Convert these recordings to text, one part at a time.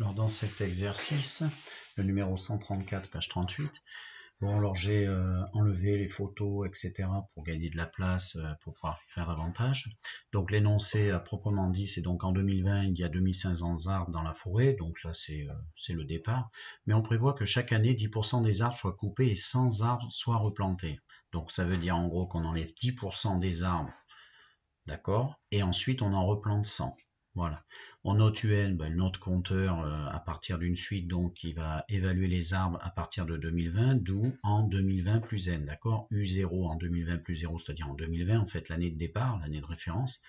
Alors dans cet exercice, le numéro 134, page 38, bon alors j'ai enlevé les photos, etc. pour gagner de la place, pour pouvoir écrire davantage. Donc l'énoncé à proprement dit, c'est donc en 2020, il y a 2500 arbres dans la forêt, donc ça c'est le départ. Mais on prévoit que chaque année, 10% des arbres soient coupés et 100 arbres soient replantés. Donc ça veut dire en gros qu'on enlève 10% des arbres, d'accord, et ensuite on en replante 100. Voilà. On note UN, le note compteur à partir d'une suite donc qui va évaluer les arbres à partir de 2020, d'où en 2020 plus N, d'accord. U0 en 2020 plus 0, c'est-à-dire en 2020, en fait l'année de départ, l'année de référence.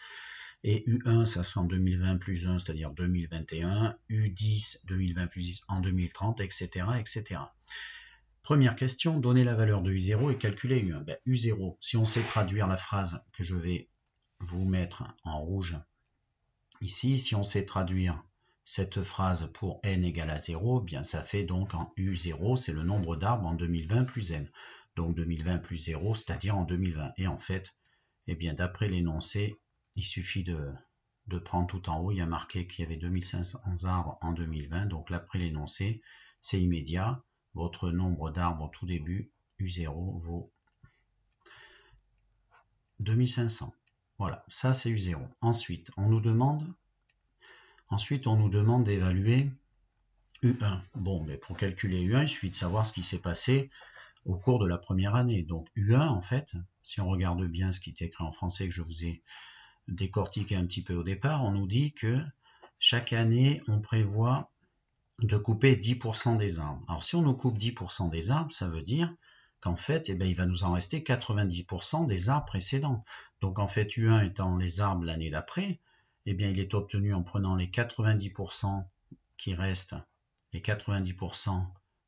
Et U1, ça sera en 2020 plus 1, c'est-à-dire 2021, U10, 2020 plus 10 en 2030, etc., etc. Première question, donner la valeur de U0 et calculer U1. U0, si on sait traduire la phrase que je vais vous mettre en rouge, ici, si on sait traduire cette phrase pour n égale à 0, bien ça fait donc en U0, c'est le nombre d'arbres en 2020 plus n. Donc 2020 plus 0, c'est-à-dire en 2020. Et en fait, eh bien d'après l'énoncé, il suffit de prendre tout en haut, il y a marqué qu'il y avait 2500 arbres en 2020, donc là, après l'énoncé, c'est immédiat. Votre nombre d'arbres au tout début, U0, vaut 2500. Voilà, ça c'est U0. Ensuite, on nous demande d'évaluer U1. Bon, mais pour calculer U1, il suffit de savoir ce qui s'est passé au cours de la première année. Donc U1, en fait, si on regarde bien ce qui est écrit en français que je vous ai décortiqué un petit peu au départ, on nous dit que chaque année, on prévoit de couper 10% des arbres. Alors si on nous coupe 10% des arbres, ça veut dire qu'en fait, il va nous en rester 90% des arbres précédents. Donc en fait, U1 étant les arbres l'année d'après, il est obtenu en prenant les 90% qui restent, les 90%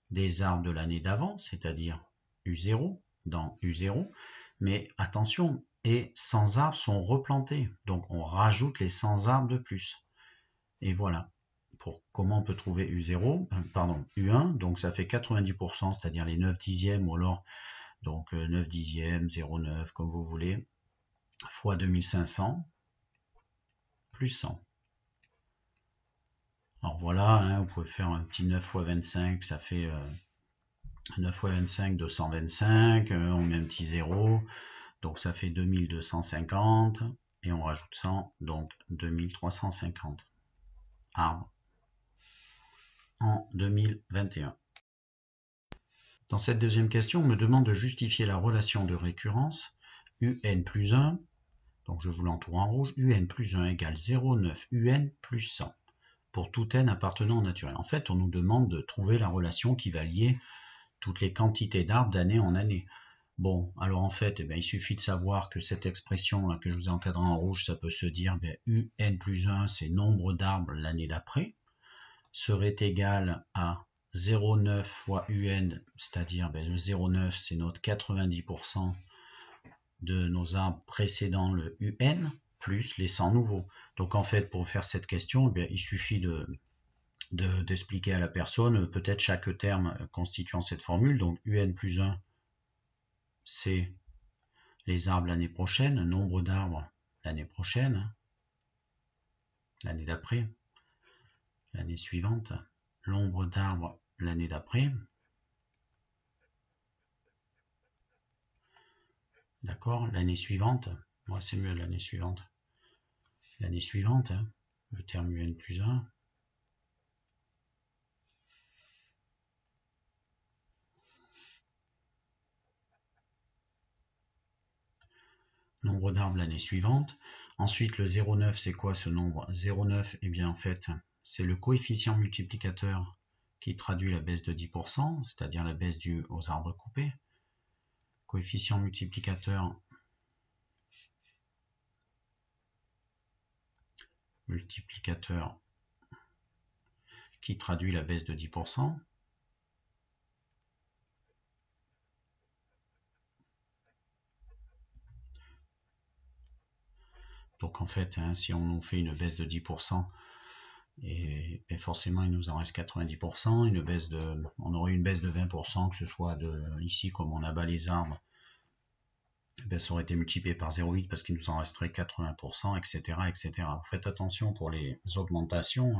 des arbres de l'année d'avant, c'est-à-dire U0, dans U0, mais attention, et 100 arbres sont replantés, donc on rajoute les 100 arbres de plus. Et voilà. Pour comment on peut trouver U0, U1, donc ça fait 90%, c'est-à-dire les 9 dixièmes, ou alors donc 9 dixièmes, 0,9, comme vous voulez, fois 2500, plus 100. Alors voilà, vous pouvez faire un petit 9 fois 25, ça fait 9 fois 25, 225, on met un petit 0, donc ça fait 2250, et on rajoute 100, donc 2350 arbres en 2021. Dans cette deuxième question, on me demande de justifier la relation de récurrence UN plus 1, donc je vous l'entoure en rouge, UN plus 1 égale 0,9 UN plus 100, pour tout n appartenant au naturel. En fait, on nous demande de trouver la relation qui va lier toutes les quantités d'arbres d'année en année. Bon, alors en fait, il suffit de savoir que cette expression là, que je vous ai encadrée en rouge, ça peut se dire UN plus 1, c'est nombre d'arbres l'année d'après, serait égal à 0,9 fois UN, c'est-à-dire le 0,9 c'est notre 90% de nos arbres précédents, le UN, plus les 100 nouveaux. Donc en fait, pour faire cette question, il suffit d'expliquer à la personne peut-être chaque terme constituant cette formule. Donc UN plus 1, c'est les arbres l'année prochaine, nombre d'arbres l'année prochaine, l'année d'après, l'année suivante, nombre d'arbres l'année d'après, d'accord, l'année suivante, moi c'est mieux l'année suivante, le terme UN plus 1, nombre d'arbres l'année suivante. Ensuite, le 0,9, c'est quoi ce nombre? 0,9, en fait, c'est le coefficient multiplicateur qui traduit la baisse de 10%, c'est-à-dire la baisse due aux arbres coupés. Coefficient multiplicateur qui traduit la baisse de 10%. Donc en fait, si on nous fait une baisse de 10%, et forcément il nous en reste 90%, on aurait une baisse de 20%, que ce soit ici comme on abat les arbres, ça aurait été multiplié par 0,8 parce qu'il nous en resterait 80%, etc., etc. Vous faites attention pour les augmentations,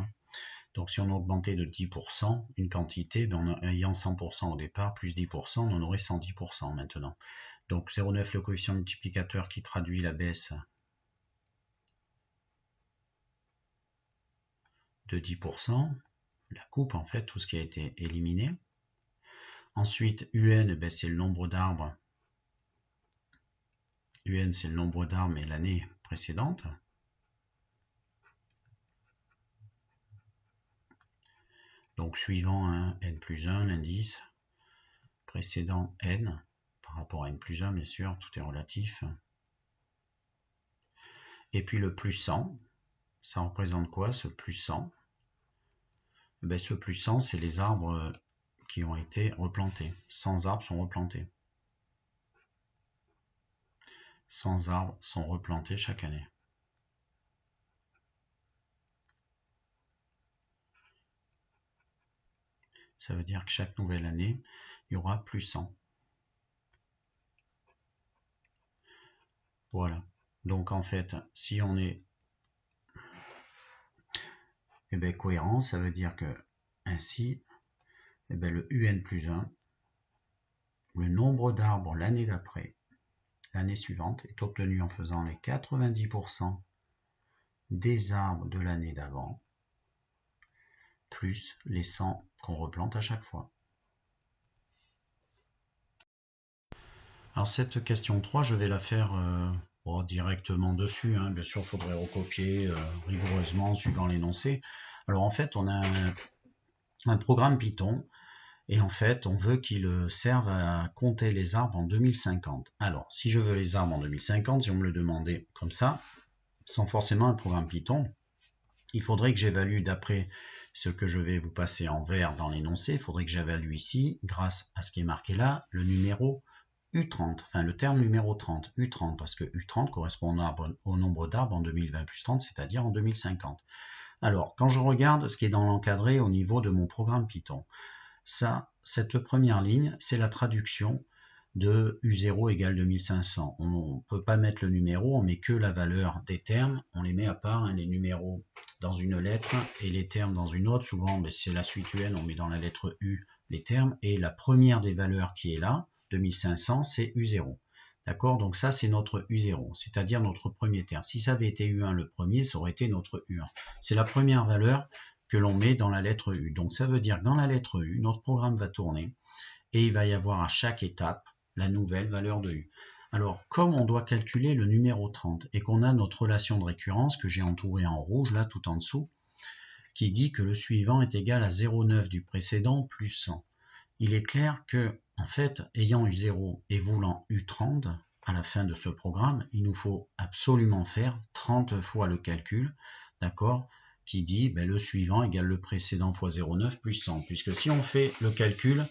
Donc si on augmentait de 10% une quantité, en ayant 100% au départ, plus 10%, on aurait 110% maintenant. Donc 0,9 le coefficient multiplicateur qui traduit la baisse de 10%, la coupe en fait, tout ce qui a été éliminé. Ensuite, UN, ben, c'est le nombre d'arbres. UN, c'est le nombre d'arbres et l'année précédente. Donc suivant hein, n plus 1, l'indice, précédent n, par rapport à n plus 1, bien sûr, tout est relatif. Et puis le plus 100, ça représente quoi ce plus 100? Ben, ce plus 100, c'est les arbres qui ont été replantés. 100 arbres sont replantés. 100 arbres sont replantés chaque année. Ça veut dire que chaque nouvelle année, il y aura plus 100. Voilà. Donc en fait, si on est cohérent, ça veut dire que ainsi, le UN plus 1, le nombre d'arbres l'année d'après, l'année suivante, est obtenu en faisant les 90% des arbres de l'année d'avant, plus les 100 qu'on replante à chaque fois. Alors cette question 3, je vais la faire directement dessus. Hein. Bien sûr, il faudrait recopier rigoureusement suivant l'énoncé. Alors en fait, on a un programme Python et en fait, on veut qu'il serve à compter les arbres en 2050. Alors, si je veux les arbres en 2050, si on me le demandait comme ça, sans forcément un programme Python, il faudrait que j'évalue d'après ce que je vais vous passer en vert dans l'énoncé, il faudrait que j'évalue ici, grâce à ce qui est marqué là, le numéro U30, enfin le terme numéro 30, U30, parce que U30 correspond au nombre d'arbres en 2020 plus 30, c'est-à-dire en 2050. Alors, quand je regarde ce qui est dans l'encadré au niveau de mon programme Python, cette première ligne, c'est la traduction de U0 égale 2500. On ne peut pas mettre le numéro, on met que la valeur des termes, on les met à part, hein, les numéros dans une lettre et les termes dans une autre. Souvent, c'est la suite UN, on met dans la lettre U les termes, et la première des valeurs qui est là, 2500, c'est U0. D'accord? Donc ça, c'est notre U0, c'est-à-dire notre premier terme. Si ça avait été U1 le premier, ça aurait été notre U1. C'est la première valeur que l'on met dans la lettre U. Donc ça veut dire que dans la lettre U, notre programme va tourner et il va y avoir à chaque étape la nouvelle valeur de U. Alors, comme on doit calculer le numéro 30 et qu'on a notre relation de récurrence que j'ai entourée en rouge, là, tout en dessous, qui dit que le suivant est égal à 0,9 du précédent plus 100. Il est clair que, en fait, ayant U0 et voulant U30, à la fin de ce programme, il nous faut absolument faire 30 fois le calcul, d'accord, qui dit le suivant égale le précédent fois 0,9 plus 100. Puisque si on fait le calcul,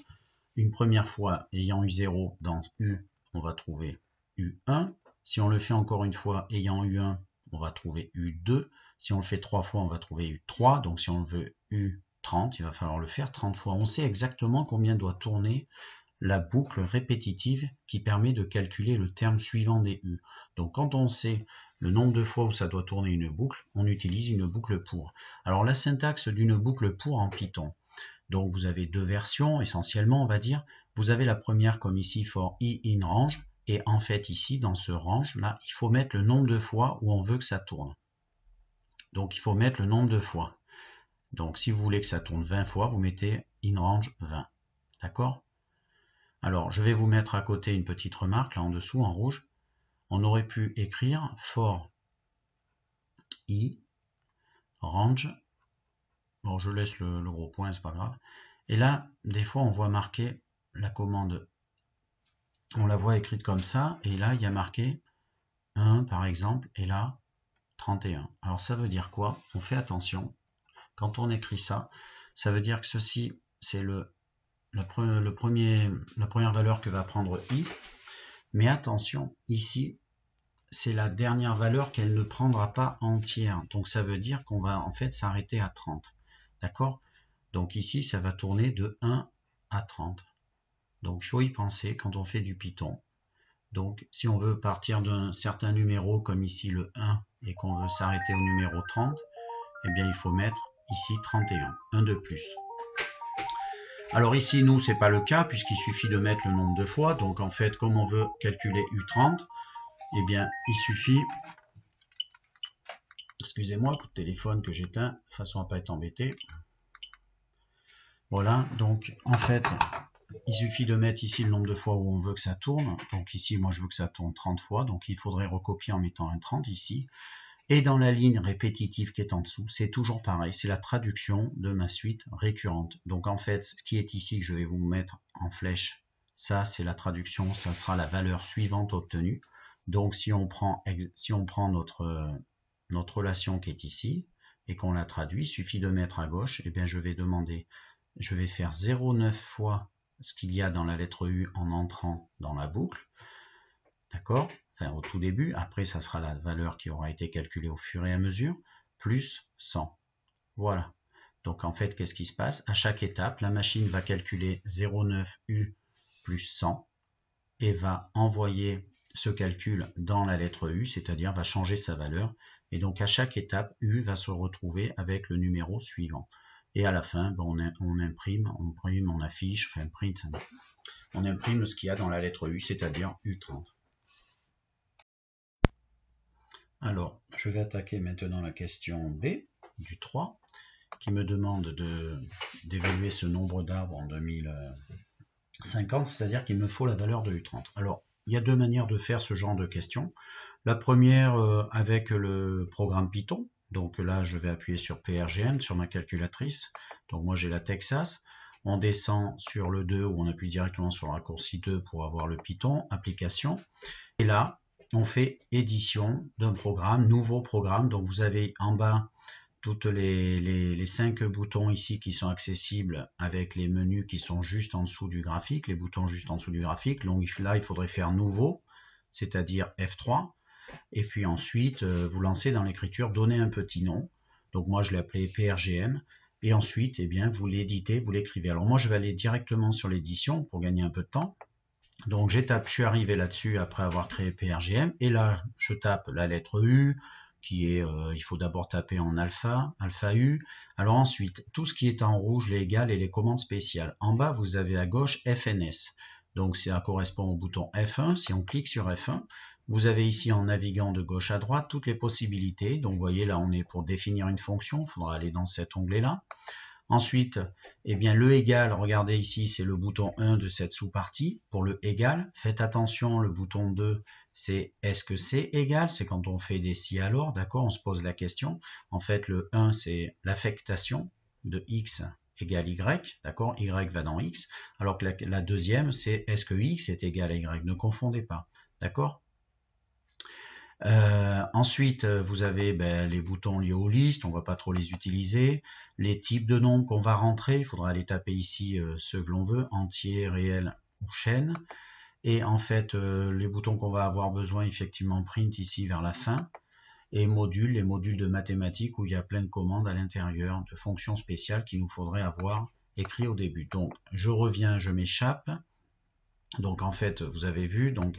une première fois ayant U0 dans U, on va trouver U1. Si on le fait encore une fois ayant U1, on va trouver U2. Si on le fait 3 fois, on va trouver U3. Donc si on veut U30, il va falloir le faire 30 fois. On sait exactement combien doit tourner la boucle répétitive qui permet de calculer le terme suivant des U. Donc quand on sait le nombre de fois où ça doit tourner une boucle, on utilise une boucle pour. Alors la syntaxe d'une boucle pour en Python. Donc vous avez deux versions essentiellement, on va dire. Vous avez la première comme ici for i in range, et en fait ici dans ce range là, il faut mettre le nombre de fois où on veut que ça tourne. Donc il faut mettre le nombre de fois. Donc si vous voulez que ça tourne 20 fois, vous mettez in range 20. D'accord? Alors je vais vous mettre à côté une petite remarque là en dessous en rouge. On aurait pu écrire for i range. Bon, je laisse le gros point, c'est pas grave. Et là, des fois, on voit marquer la commande. On la voit écrite comme ça, et là, il y a marqué 1, par exemple, et là, 31. Alors, ça veut dire quoi? On fait attention. Quand on écrit ça, ça veut dire que ceci, c'est la première valeur que va prendre i. Mais attention, ici, c'est la dernière valeur qu'elle ne prendra pas entière. Donc, ça veut dire qu'on va en fait s'arrêter à 30. D'accord? Donc ici, ça va tourner de 1 à 30. Donc il faut y penser quand on fait du Python. Donc si on veut partir d'un certain numéro, comme ici le 1, et qu'on veut s'arrêter au numéro 30, eh bien il faut mettre ici 31, 1 de plus. Alors ici, nous, c'est pas le cas, puisqu'il suffit de mettre le nombre de fois. Donc en fait, comme on veut calculer U30, eh bien, il suffit... Excusez-moi, coup de téléphone que j'éteins, de façon à ne pas être embêté. Voilà, donc en fait, il suffit de mettre ici le nombre de fois où on veut que ça tourne. Donc ici, moi, je veux que ça tourne 30 fois. Donc il faudrait recopier en mettant un 30 ici. Et dans la ligne répétitive qui est en dessous, c'est toujours pareil. C'est la traduction de ma suite récurrente. Donc en fait, ce qui est ici, que je vais vous mettre en flèche, ça, c'est la traduction. Ça sera la valeur suivante obtenue. Donc si on prend notre relation qui est ici et qu'on la traduit, il suffit de mettre à gauche. Et bien, je vais faire 0,9 fois ce qu'il y a dans la lettre U en entrant dans la boucle, d'accord, enfin au tout début. Après, ça sera la valeur qui aura été calculée au fur et à mesure, plus 100. Voilà. Donc en fait, qu'est-ce qui se passe? À chaque étape, la machine va calculer 0,9 U plus 100 et va envoyer ce calcul dans la lettre U, c'est-à-dire va changer sa valeur. Et donc à chaque étape, U va se retrouver avec le numéro suivant. Et à la fin, on imprime, on affiche, enfin print, on imprime ce qu'il y a dans la lettre U, c'est-à-dire U30. Alors, je vais attaquer maintenant la question B du 3, qui me demande d'évaluer ce nombre d'arbres en 2050, c'est-à-dire qu'il me faut la valeur de U30. Alors, il y a deux manières de faire ce genre de question. La première, avec le programme Python. Donc là, je vais appuyer sur PRGM, sur ma calculatrice. Donc moi, j'ai la Texas. On descend sur le 2, où on appuie directement sur le raccourci 2 pour avoir le Python, application. Et là, on fait édition d'un programme, nouveau programme. Donc vous avez en bas toutes les 5 boutons ici qui sont accessibles avec les menus qui sont juste en dessous du graphique, les boutons juste en dessous du graphique. Donc là, il faudrait faire nouveau, c'est-à-dire F3. Et puis ensuite, vous lancez dans l'écriture, donnez un petit nom. Donc moi, je l'ai appelé PRGM. Et ensuite, eh bien, vous l'éditez, vous l'écrivez. Alors moi, je vais aller directement sur l'édition pour gagner un peu de temps. Donc je suis arrivé là-dessus après avoir créé PRGM. Et là, je tape la lettre U, qui est, il faut d'abord taper en alpha U. Alors ensuite, tout ce qui est en rouge, les égales et les commandes spéciales. En bas, vous avez à gauche FNS. Donc ça correspond au bouton F1. Si on clique sur F1, vous avez ici en naviguant de gauche à droite toutes les possibilités. Donc vous voyez là, on est pour définir une fonction. Il faudra aller dans cet onglet-là. Ensuite, eh bien, le égal, regardez ici, c'est le bouton 1 de cette sous-partie. Pour le égal, faites attention, le bouton 2, c'est est-ce que c'est égal? C'est quand on fait des si alors, d'accord? On se pose la question. En fait, le 1, c'est l'affectation de x égale y, d'accord? Y va dans x. Alors que la deuxième, c'est est-ce que x est égal à y? Ne confondez pas, d'accord? Ensuite, vous avez les boutons liés aux listes, on ne va pas trop les utiliser. Les types de nombres qu'on va rentrer, il faudra aller taper ici ceux que l'on veut, entier, réel ou chaîne. Et en fait, les boutons qu'on va avoir besoin, effectivement, print ici vers la fin. Et modules, les modules de mathématiques où il y a plein de commandes à l'intérieur, de fonctions spéciales qu'il nous faudrait avoir écrit au début. Donc, je reviens, je m'échappe. Donc en fait, vous avez vu, donc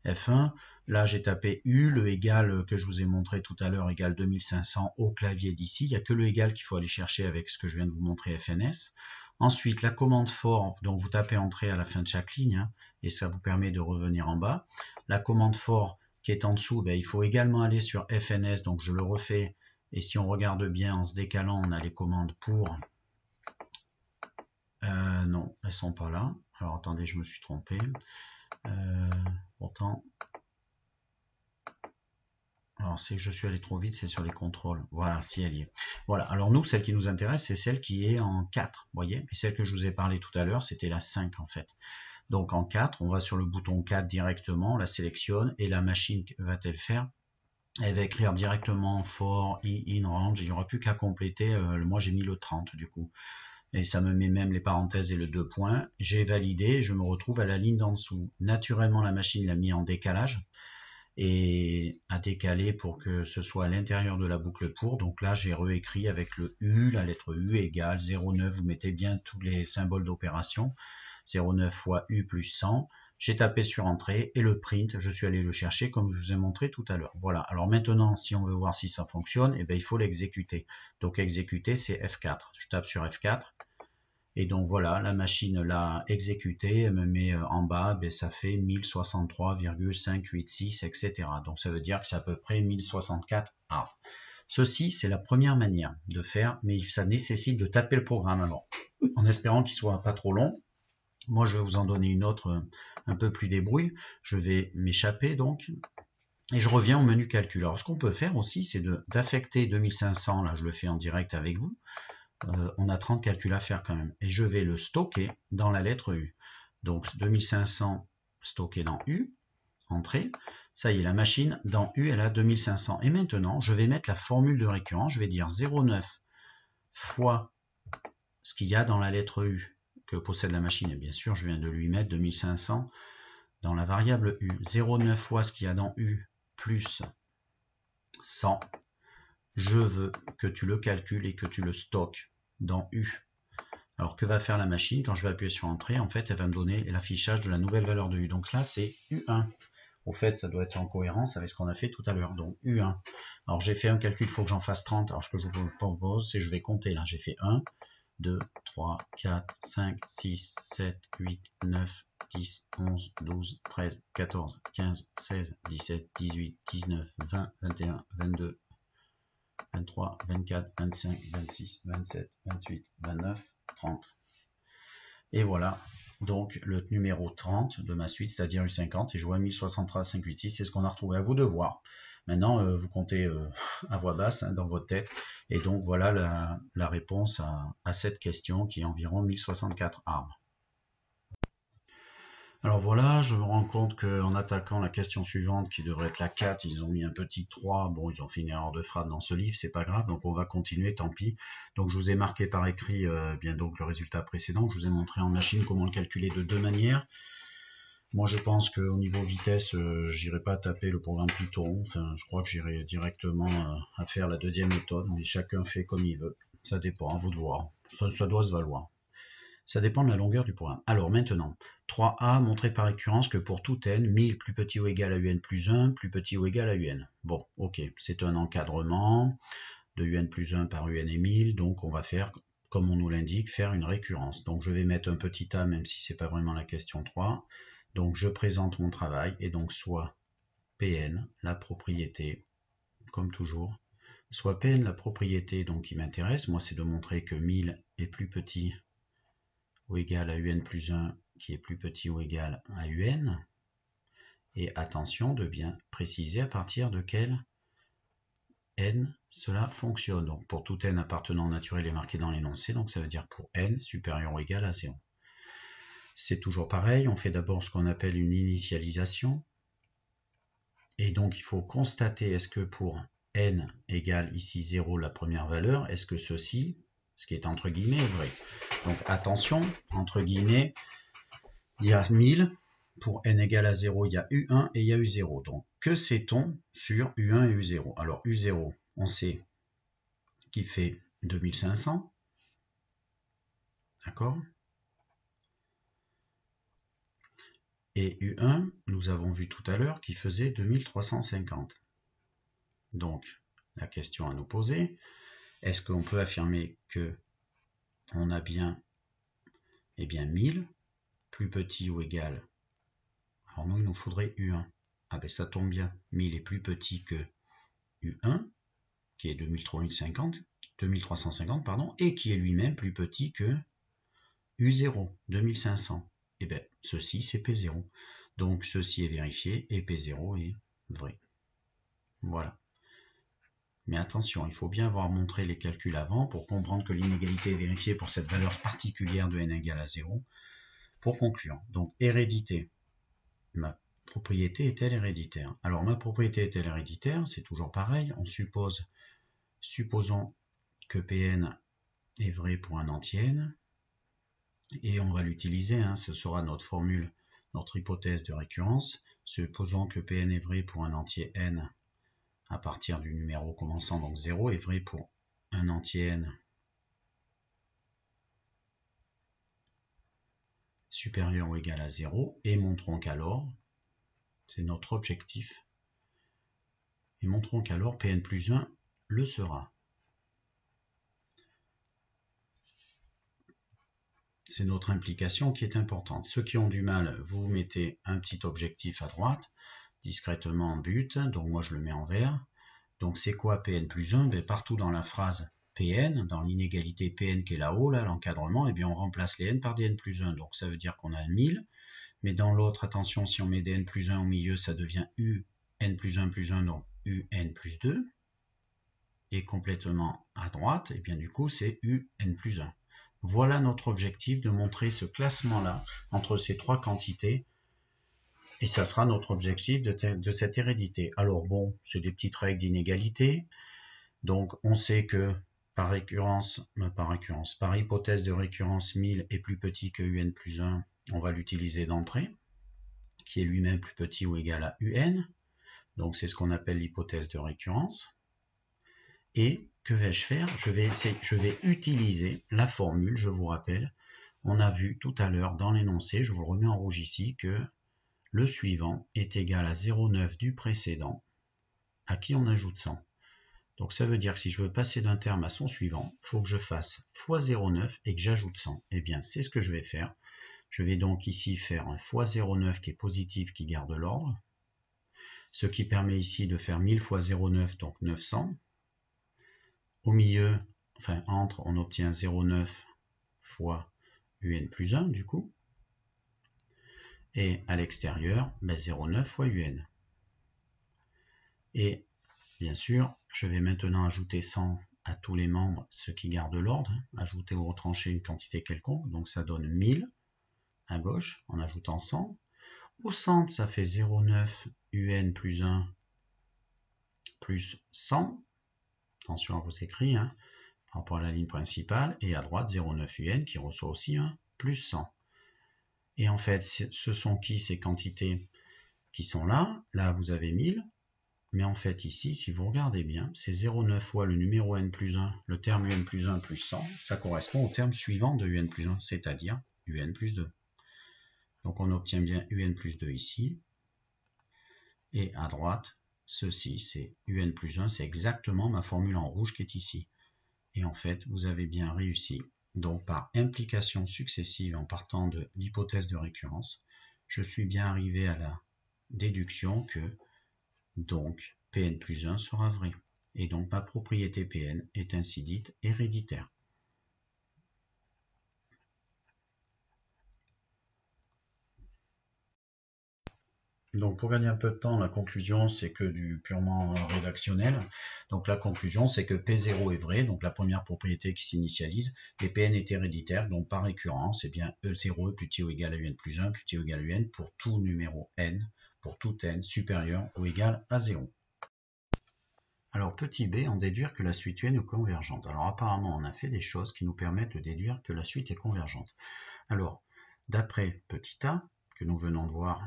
F1, là j'ai tapé U, le égal que je vous ai montré tout à l'heure égale 2500 au clavier d'ici. Il n'y a que le égal qu'il faut aller chercher avec ce que je viens de vous montrer, FNS. Ensuite, la commande for, donc vous tapez entrée à la fin de chaque ligne, hein, et ça vous permet de revenir en bas. La commande for qui est en dessous, il faut également aller sur FNS, donc je le refais. Et si on regarde bien en se décalant, on a les commandes pour... non, elles sont pas là. Alors attendez, je me suis trompé. Pourtant, alors c'est que je suis allé trop vite, c'est sur les contrôles. Voilà, si elle y est. Voilà, alors nous, celle qui nous intéresse, c'est celle qui est en 4, vous voyez. Et celle que je vous ai parlé tout à l'heure, c'était la 5 en fait. Donc en 4, on va sur le bouton 4 directement, on la sélectionne, et la machine, va-t-elle faire? Elle va écrire directement for, in range, il n'y aura plus qu'à compléter, moi j'ai mis le 30 du coup. Et ça me met même les parenthèses et le 2 points. J'ai validé et je me retrouve à la ligne d'en dessous. Naturellement, la machine l'a mis en décalage et a décalé pour que ce soit à l'intérieur de la boucle pour. Donc là, j'ai réécrit avec le U, la lettre U égale 0,9. Vous mettez bien tous les symboles d'opération. 0,9 fois U plus 100. j'ai tapé sur entrée et le print, je suis allé le chercher comme je vous ai montré tout à l'heure. Voilà, alors maintenant, si on veut voir si ça fonctionne, eh bien, il faut l'exécuter. Donc exécuter, c'est F4. Je tape sur F4. Et donc voilà, la machine l'a exécuté, elle me met en bas, ben ça fait 1063,586, etc. Donc ça veut dire que c'est à peu près 1064 arbres. Ceci, c'est la première manière de faire, mais ça nécessite de taper le programme avant, en espérant qu'il soit pas trop long. Moi, je vais vous en donner une autre un peu plus débrouille. Je vais m'échapper donc, et je reviens au menu calcul. Alors ce qu'on peut faire aussi, c'est d'affecter 2500, là je le fais en direct avec vous. On a 30 calculs à faire quand même. Et je vais le stocker dans la lettre U. Donc 2500 stocké dans U, entrée. Ça y est, la machine dans U, elle a 2500. Et maintenant, je vais mettre la formule de récurrence. Je vais dire 0,9 fois ce qu'il y a dans la lettre U que possède la machine. Et bien sûr, je viens de lui mettre 2500 dans la variable U. 0,9 fois ce qu'il y a dans U plus 100. Je veux que tu le calcules et que tu le stockes dans U. Alors que va faire la machine quand je vais appuyer sur entrée? En fait, elle va me donner l'affichage de la nouvelle valeur de U. Donc là, c'est U1. Au fait, ça doit être en cohérence avec ce qu'on a fait tout à l'heure. Donc U1. Alors j'ai fait un calcul, il faut que j'en fasse 30. Alors ce que je vous propose, c'est que je vais compter là. J'ai fait 1, 2, 3, 4, 5, 6, 7, 8, 9, 10, 11, 12, 13, 14, 15, 16, 17, 18, 19, 20, 21, 22, 23, 24, 25, 26, 27, 28, 29, 30. Et voilà, donc le numéro 30 de ma suite, c'est-à-dire U50, et je vois 1063,586, c'est ce qu'on a retrouvé. À vous de voir. Maintenant, vous comptez à voix basse dans votre tête, et donc voilà la réponse à cette question qui est environ 1064 arbres. Alors voilà, je me rends compte qu'en attaquant la question suivante, qui devrait être la 4, ils ont mis un petit 3. Bon, ils ont fait une erreur de frappe dans ce livre, c'est pas grave, donc on va continuer, tant pis. Donc je vous ai marqué par écrit bien donc le résultat précédent. Je vous ai montré en machine comment le calculer de deux manières. Moi je pense qu'au niveau vitesse, j'irai pas taper le programme Python. Enfin, je crois que j'irai directement à faire la deuxième méthode, mais chacun fait comme il veut. Ça dépend, à vous de voir. Ça doit se valoir. Ça dépend de la longueur du programme. Alors maintenant, 3a, montrer par récurrence que pour tout n, 1000 plus petit ou égal à un plus 1, plus petit ou égal à un. Bon, ok, c'est un encadrement de un plus 1 par un et 1000, donc on va faire, comme on nous l'indique, faire une récurrence. Donc je vais mettre un petit a, même si c'est pas vraiment la question 3. Donc je présente mon travail, et donc soit Pn, la propriété, comme toujours, soit Pn, la propriété donc qui m'intéresse, moi c'est de montrer que 1000 est plus petit ou égal à un plus 1 qui est plus petit ou égal à un. Et attention de bien préciser à partir de quel n cela fonctionne. Donc pour tout n appartenant au naturel est marqué dans l'énoncé, donc ça veut dire pour n supérieur ou égal à 0. C'est toujours pareil, on fait d'abord ce qu'on appelle une initialisation. Et donc il faut constater est-ce que pour n égale ici 0 la première valeur, est-ce que ceci, ce qui est entre guillemets, est vrai. Donc attention, entre guillemets, il y a 1000, pour n égale à 0, il y a U1 et il y a U0. Donc que sait-on sur U1 et U0? Alors U0, on sait qu'il fait 2500, d'accord? Et U1, nous avons vu tout à l'heure qu'il faisait 2350. Donc la question à nous poser, est-ce qu'on peut affirmer que on a bien, 1000 plus petit ou égal? Alors nous, il nous faudrait U1. Ah ben ça tombe bien, 1000 est plus petit que U1, qui est 2350, pardon, et qui est lui-même plus petit que U0, 2500. Et bien, ceci, c'est P0. Donc, ceci est vérifié, et P0 est vrai. Voilà. Mais attention, il faut bien avoir montré les calculs avant pour comprendre que l'inégalité est vérifiée pour cette valeur particulière de n égale à 0. Pour conclure, donc hérédité. Ma propriété est-elle héréditaire? Alors, ma propriété est-elle héréditaire? C'est toujours pareil. On supposons que Pn est vrai pour un entier n. Et on va l'utiliser, hein, ce sera notre formule, notre hypothèse de récurrence. Supposons que Pn est vrai pour un entier n à partir du numéro commençant donc 0 est vrai pour un entier n supérieur ou égal à 0, et montrons qu'alors, c'est notre objectif, et montrons qu'alors Pn plus 1 le sera. C'est notre implication qui est importante. Ceux qui ont du mal, vous mettez un petit objectif à droite, discrètement en but, donc moi je le mets en vert. Donc c'est quoi Pn plus 1? Ben, partout dans la phrase Pn, dans l'inégalité Pn qui est là-haut, là, l'encadrement, eh bien on remplace les n par des n plus 1. Donc ça veut dire qu'on a 1000, mais dans l'autre, attention, si on met des n plus 1 au milieu, ça devient un plus 1, donc un plus 2. Et complètement à droite, et bien du coup c'est un plus 1. Voilà notre objectif, de montrer ce classement-là entre ces trois quantités. Et ça sera notre objectif de cette hérédité. Alors bon, c'est des petites règles d'inégalité. Donc on sait que par hypothèse de récurrence, 1000 est plus petit que un plus 1. On va l'utiliser d'entrée, qui est lui-même plus petit ou égal à un. Donc c'est ce qu'on appelle l'hypothèse de récurrence. Et que vais-je faire? Je vais utiliser la formule, je vous rappelle. On a vu tout à l'heure dans l'énoncé, je vous le remets en rouge ici, que le suivant est égal à 0,9 du précédent, à qui on ajoute 100. Donc ça veut dire que si je veux passer d'un terme à son suivant, il faut que je fasse fois 0,9 et que j'ajoute 100. Eh bien, c'est ce que je vais faire. Je vais donc ici faire un fois 0,9 qui est positif, qui garde l'ordre. Ce qui permet ici de faire 1000 fois 0,9, donc 900. Au milieu, enfin entre, on obtient 0,9 fois un plus 1 du coup. Et à l'extérieur, 0,9 fois un. Et bien sûr, je vais maintenant ajouter 100 à tous les membres, ce qui garde l'ordre. Ajouter ou retrancher une quantité quelconque, donc ça donne 1000 à gauche en ajoutant 100. Au centre, ça fait 0,9 un plus 1 plus 100. Attention à vos écrits, hein, par rapport à la ligne principale. Et à droite, 0,9 un qui reçoit aussi un plus 100. Et en fait, ce sont qui ces quantités qui sont là? Là, vous avez 1000. Mais en fait, ici, si vous regardez bien, c'est 0,9 fois le numéro n plus 1, le terme un plus 1 plus 100. Ça correspond au terme suivant de un plus 1, c'est-à-dire un plus 2. Donc on obtient bien un plus 2 ici. Et à droite, ceci, c'est un plus 1. C'est exactement ma formule en rouge qui est ici. Et en fait, vous avez bien réussi. Donc par implication successive en partant de l'hypothèse de récurrence, je suis bien arrivé à la déduction que donc Pn plus 1 sera vrai. Et donc ma propriété Pn est ainsi dite héréditaire. Donc pour gagner un peu de temps, la conclusion c'est que du purement rédactionnel. Donc la conclusion c'est que P0 est vrai, donc la première propriété qui s'initialise, et Pn est héréditaire, donc par récurrence, eh bien E0 est plus petit ou égal à un plus 1, plus petit ou égal à un pour tout numéro n, pour tout n supérieur ou égal à 0. Alors petit b, en déduire que la suite un est convergente. Alors apparemment on a fait des choses qui nous permettent de déduire que la suite est convergente. Alors d'après petit a, que nous venons de voir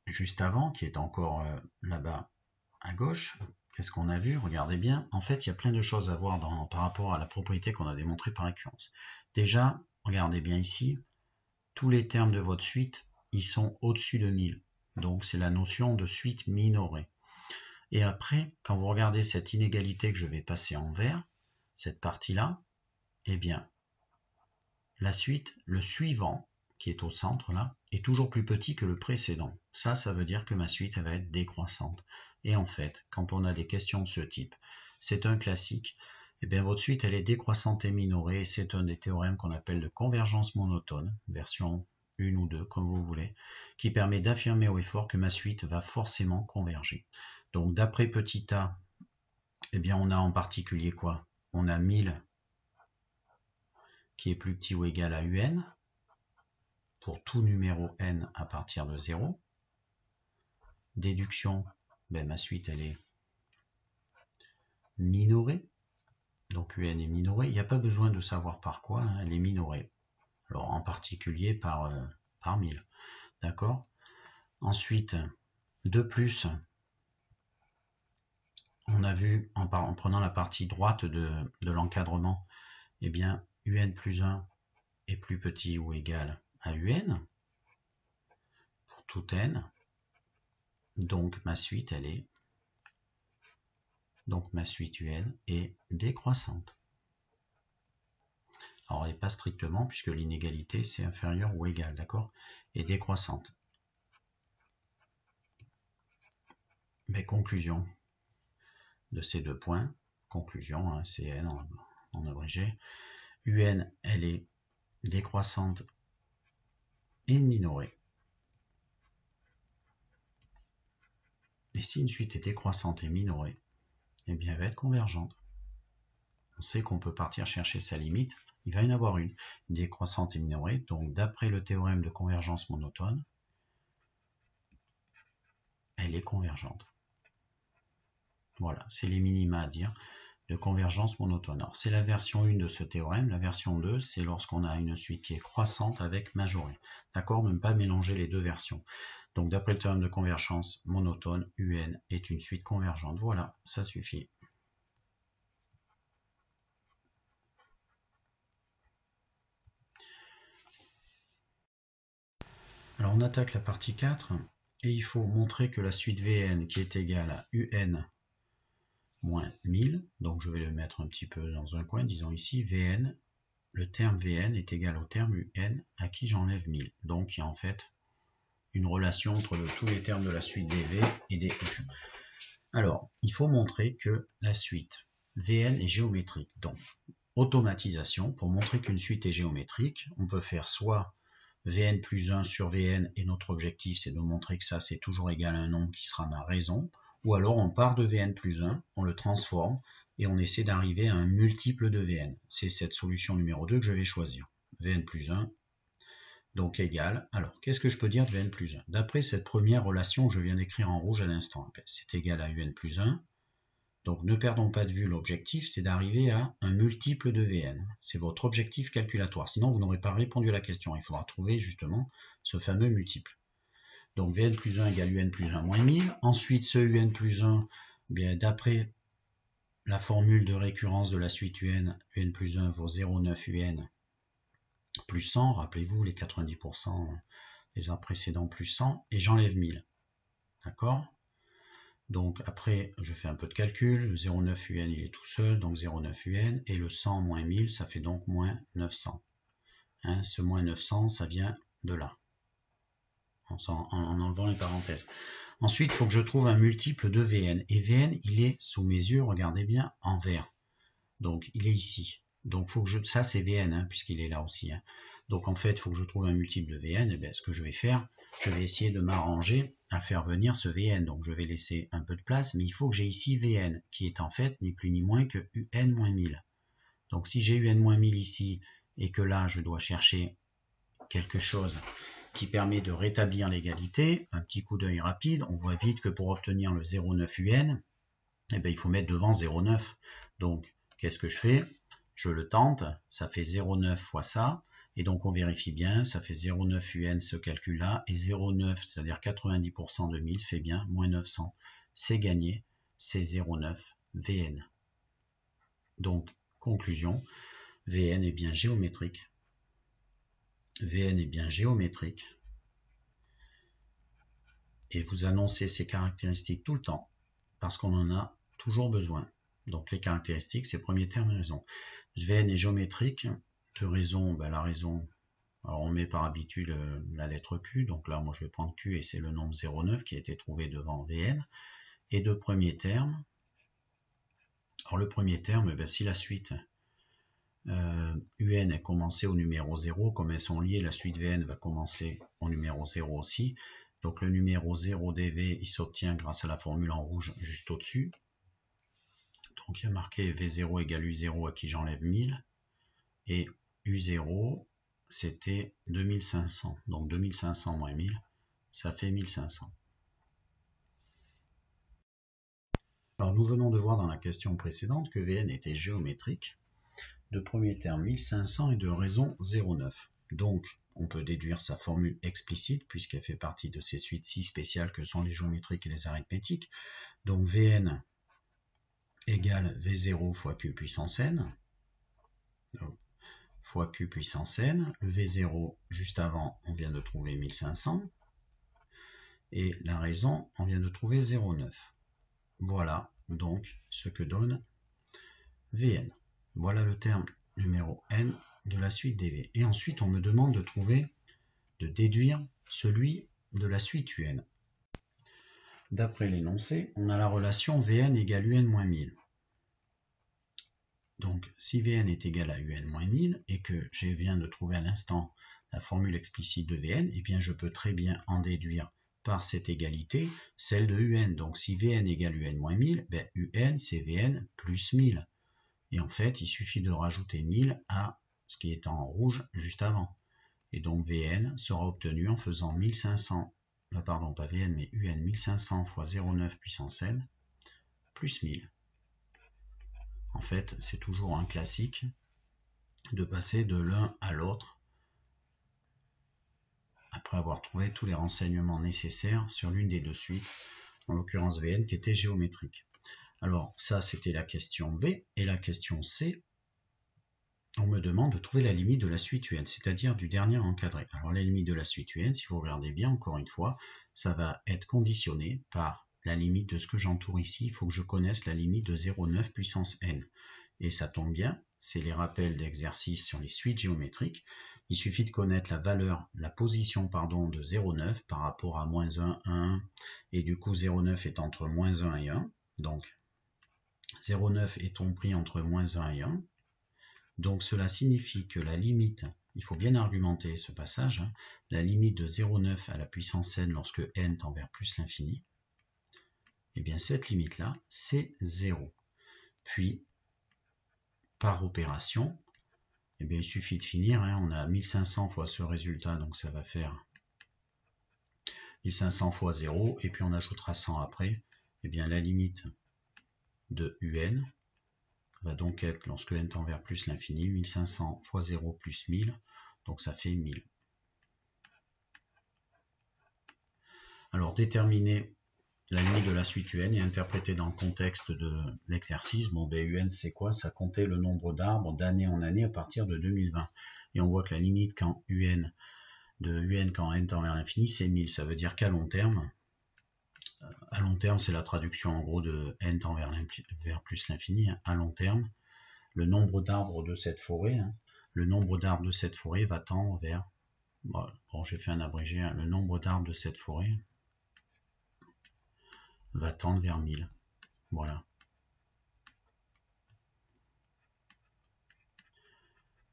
juste avant, qui est encore là-bas à gauche, qu'est-ce qu'on a vu? Regardez bien, en fait il y a plein de choses à voir par rapport à la propriété qu'on a démontrée par récurrence. Déjà, regardez bien ici, tous les termes de votre suite, ils sont au-dessus de 1000. Donc c'est la notion de suite minorée. Et après, quand vous regardez cette inégalité que je vais passer en vert, cette partie-là, eh bien, la suite, le suivant, qui est au centre là, est toujours plus petit que le précédent. Ça veut dire que ma suite elle va être décroissante. Et en fait, quand on a des questions de ce type, c'est un classique, eh bien votre suite elle est décroissante et minorée, et c'est un des théorèmes qu'on appelle de convergence monotone, version 1 ou 2, comme vous voulez, qui permet d'affirmer haut et fort que ma suite va forcément converger. Donc d'après petit a, eh bien on a en particulier quoi? On a 1000 qui est plus petit ou égal à un, pour tout numéro n à partir de 0. Déduction, ma suite elle est minorée, donc un est minorée, il n'y a pas besoin de savoir par quoi, hein, elle est minorée. Alors en particulier par 1000, d'accord? Ensuite, de plus, on a vu en prenant la partie droite de l'encadrement, eh bien un plus 1 est plus petit ou égal à UN pour tout n. Donc ma suite, elle est, donc ma suite UN est décroissante. Alors, elle n'est pas strictement, puisque l'inégalité, c'est inférieur ou égal, d'accord? Et décroissante. Mais conclusion de ces deux points, conclusion, hein, CN en abrégé, UN, elle est décroissante et minorée. Et si une suite est décroissante et minorée, eh bien, elle va être convergente. On sait qu'on peut partir chercher sa limite. Il va y en avoir une décroissante et minorée. Donc, d'après le théorème de convergence monotone, elle est convergente. Voilà, c'est les minima à dire de convergence monotone. Alors, c'est la version 1 de ce théorème. La version 2, c'est lorsqu'on a une suite qui est croissante avec majorée. D'accord? Ne pas mélanger les deux versions. Donc, d'après le théorème de convergence monotone, UN est une suite convergente. Voilà, ça suffit. Alors, on attaque la partie 4 et il faut montrer que la suite Vn qui est égale à UN moins 1000, donc je vais le mettre un petit peu dans un coin, disons ici Vn, le terme Vn est égal au terme Un à qui j'enlève 1000. Donc il y a en fait une relation entre tous les termes de la suite Vv et des U. Alors, il faut montrer que la suite Vn est géométrique. Donc, automatisation, pour montrer qu'une suite est géométrique, on peut faire soit Vn plus 1 sur Vn, et notre objectif c'est de montrer que ça c'est toujours égal à un nombre qui sera ma raison, ou alors on part de Vn plus 1, on le transforme, et on essaie d'arriver à un multiple de Vn. C'est cette solution numéro 2 que je vais choisir. Vn plus 1, donc égal. Alors, qu'est-ce que je peux dire de Vn plus 1? D'après cette première relation que je viens d'écrire en rouge à l'instant, c'est égal à Un plus 1. Donc ne perdons pas de vue l'objectif, c'est d'arriver à un multiple de Vn. C'est votre objectif calculatoire, sinon vous n'aurez pas répondu à la question. Il faudra trouver justement ce fameux multiple. Donc Vn plus 1 égale Un plus 1 moins 1000. Ensuite, ce Un plus 1, d'après la formule de récurrence de la suite Un plus 1 vaut 0,9 Un plus 100. Rappelez-vous les 90% des ans précédents plus 100. Et j'enlève 1000. D'accord ? Donc après, je fais un peu de calcul, le 0,9 UN il est tout seul, donc 0,9 UN, et le 100 moins 1000, ça fait donc moins 900. Hein, ce moins 900, ça vient de là, en enlevant les parenthèses. Ensuite, il faut que je trouve un multiple de Vn, et Vn, il est sous mes yeux, regardez bien, en vert. Donc il est ici. Donc faut que ça c'est Vn, hein, puisqu'il est là aussi. Hein. Donc en fait, il faut que je trouve un multiple de Vn, et bien ce que je vais faire, je vais essayer de m'arranger à faire venir ce Vn. Donc je vais laisser un peu de place, mais il faut que j'ai ici Vn, qui est en fait ni plus ni moins que Un moins 1000. Donc si j'ai Un moins 1000 ici, et que là je dois chercher quelque chose qui permet de rétablir l'égalité, un petit coup d'œil rapide, on voit vite que pour obtenir le 0,9 Un, eh bien, il faut mettre devant 0,9. Donc qu'est-ce que je fais? Je le tente, ça fait 0,9 fois ça, et donc on vérifie bien, ça fait 0,9 UN ce calcul-là, et 0,9, c'est-à-dire 90% de 1000 fait bien moins 900. C'est gagné, c'est 0,9 Vn. Donc, conclusion, Vn est bien géométrique. Vn est bien géométrique. Et vous annoncez ces caractéristiques tout le temps, parce qu'on en a toujours besoin. Donc les caractéristiques, c'est premier terme raison. Vn est géométrique, de raison, la raison, alors on met par habitude la lettre Q, donc là moi je vais prendre Q et c'est le nombre 0,9 qui a été trouvé devant Vn. Et de premier terme, alors le premier terme, si la suite UN est commencée au numéro 0, comme elles sont liées, la suite Vn va commencer au numéro 0 aussi. Donc le numéro 0 dV, il s'obtient grâce à la formule en rouge juste au-dessus. Donc il y a marqué V0 égale U0 à qui j'enlève 1000. Et U0, c'était 2500. Donc 2500 moins 1000, ça fait 1500. Alors nous venons de voir dans la question précédente que Vn était géométrique. De premier terme 1500 et de raison 0,9. Donc on peut déduire sa formule explicite puisqu'elle fait partie de ces suites si spéciales que sont les géométriques et les arithmétiques. Donc Vn égale V0 fois Q puissance n, fois Q puissance N. Le V0, juste avant, on vient de trouver 1500. Et la raison, on vient de trouver 0,9. Voilà donc ce que donne Vn. Voilà le terme numéro N de la suite des V. Et ensuite, on me demande de déduire celui de la suite Un. D'après l'énoncé, on a la relation Vn égale Un moins 1000. Donc, si Vn est égal à Un moins 1000 et que je viens de trouver à l'instant la formule explicite de Vn, eh bien je peux très bien en déduire par cette égalité celle de Un. Donc, si Vn égale Un moins 1000, ben, Un c'est Vn plus 1000. Et en fait, il suffit de rajouter 1000 à ce qui est en rouge juste avant. Et donc Vn sera obtenu en faisant 1500, pardon, pas Vn, mais Un 1500 fois 0,9 puissance n plus 1000. En fait, c'est toujours un classique de passer de l'un à l'autre après avoir trouvé tous les renseignements nécessaires sur l'une des deux suites, en l'occurrence Vn, qui était géométrique. Alors ça, c'était la question B. Et la question C, on me demande de trouver la limite de la suite UN, c'est-à-dire du dernier encadré. Alors la limite de la suite UN, si vous regardez bien, encore une fois, ça va être conditionné par la limite de ce que j'entoure ici. Il faut que je connaisse la limite de 0,9 puissance n. Et ça tombe bien, c'est les rappels d'exercice sur les suites géométriques. Il suffit de connaître la valeur, la position pardon, de 0,9 par rapport à moins 1, 1, et du coup 0,9 est entre moins 1 et 1. Donc 0,9 est compris entre moins 1 et 1. Donc cela signifie que la limite, il faut bien argumenter ce passage, hein, la limite de 0,9 à la puissance n lorsque n tend vers plus l'infini, et bien cette limite-là, c'est 0. Puis, par opération, eh bien, il suffit de finir, hein, on a 1500 fois ce résultat, donc ça va faire 1500 fois 0, et puis on ajoutera 100 après, et bien la limite de Un va donc être, lorsque n tend vers plus l'infini, 1500 fois 0 plus 1000, donc ça fait 1000. Alors déterminer la limite de la suite UN et interpréter dans le contexte de l'exercice, bon ben UN c'est quoi? Ça comptait le nombre d'arbres d'année en année à partir de 2020. Et on voit que la limite quand UN quand n tend vers l'infini c'est 1000, ça veut dire qu'à long terme, c'est la traduction en gros de n tend vers plus l'infini, hein. À long terme, le nombre d'arbres de cette forêt, hein, va tendre vers, bon j'ai fait un abrégé, hein, le nombre d'arbres de cette forêt va tendre vers 1000. Voilà.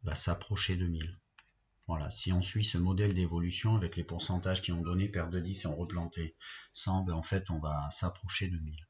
Va s'approcher de 1000. Voilà, si on suit ce modèle d'évolution avec les pourcentages qui ont donné perte de 10 et on replanté 100, ben en fait on va s'approcher de 1000.